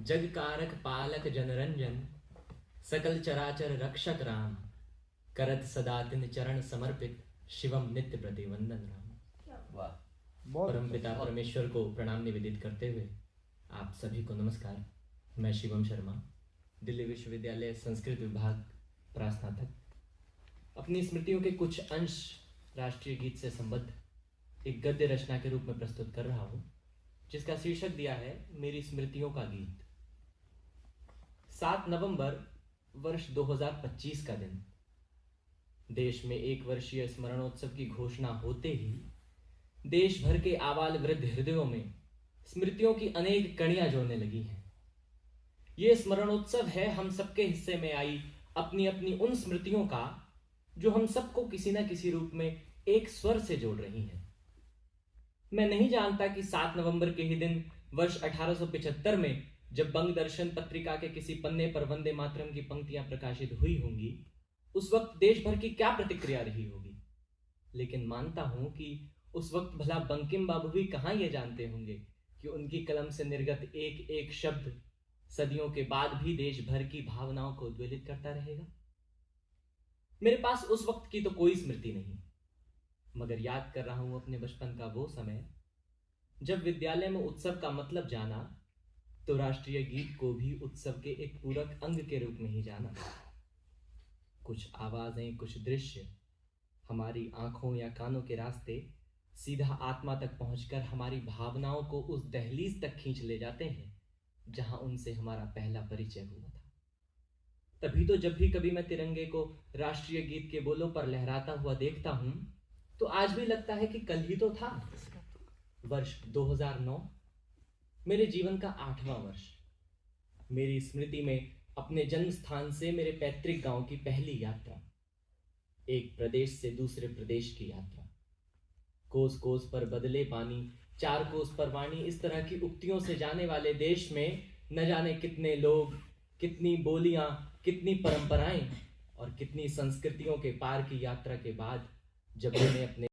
जग कारक पालक जनरंजन, सकल चराचर रक्षक राम, करत सदा तिन चरण समर्पित, शिवम नित्य प्रतिवंदन राम। वाह, परम पिता परमेश्वर को प्रणाम निवेदित करते हुए आप सभी को नमस्कार। मैं शिवम शर्मा, दिल्ली विश्वविद्यालय संस्कृत विभाग प्रास्नातक, अपनी स्मृतियों के कुछ अंश राष्ट्रीय गीत से संबद्ध एक गद्य रचना के रूप में प्रस्तुत कर रहा हूं, जिसका शीर्षक दिया है मेरी स्मृतियों का गीत। 7 नवंबर वर्ष 2025 का दिन। देश में 1 वर्षीय स्मरणोत्सव की घोषणा होते ही देश भर के आबाल वृद्ध हृदयों में स्मृतियों की अनेक कड़ियां जोड़ने लगी हैं। यह स्मरणोत्सव है हम सबके हिस्से में आई अपनी अपनी उन स्मृतियों का, जो हम सबको किसी न किसी रूप में एक स्वर से जोड़ रही हैं। मैं नहीं जानता कि 7 नवंबर के ही दिन वर्ष 1875 में जब बंग दर्शन पत्रिका के किसी पन्ने पर वंदे मातरम की पंक्तियां प्रकाशित हुई होंगी, उस वक्त देश भर की क्या प्रतिक्रिया रही होगी। लेकिन मानता हूं कि उस वक्त भला बंकिम बाबू भी कहां यह जानते होंगे कि उनकी कलम से निर्गत एक एक शब्द सदियों के बाद भी देश भर की भावनाओं को उद्वेलित करता रहेगा। मेरे पास उस वक्त की तो कोई स्मृति नहीं, मगर याद कर रहा हूं अपने बचपन का वो समय जब विद्यालय में उत्सव का मतलब जाना तो राष्ट्रीय गीत को भी उत्सव के एक पूरक अंग के रूप में ही जाना। कुछ आवाजें, कुछ दृश्य हमारी आंखों या कानों के रास्ते सीधा आत्मा तक पहुंचकर हमारी भावनाओं को उस दहलीज तक खींच ले जाते हैं जहां उनसे हमारा पहला परिचय हुआ था। तभी तो जब भी कभी मैं तिरंगे को राष्ट्रीय गीत के बोलों पर लहराता हुआ देखता हूं तो आज भी लगता है कि कल ही तो था। वर्ष 2009 मेरे जीवन का 8वां वर्ष। मेरी स्मृति में अपने जन्म स्थान से मेरे पैतृक गांव की पहली यात्रा, एक प्रदेश से दूसरे प्रदेश की यात्रा। कोस कोस पर बदले पानी, 4 कोस पर वाणी, इस तरह की उक्तियों से जाने वाले देश में न जाने कितने लोग, कितनी बोलियां, कितनी परंपराएं और कितनी संस्कृतियों के पार की यात्रा के बाद जब मैंने अपने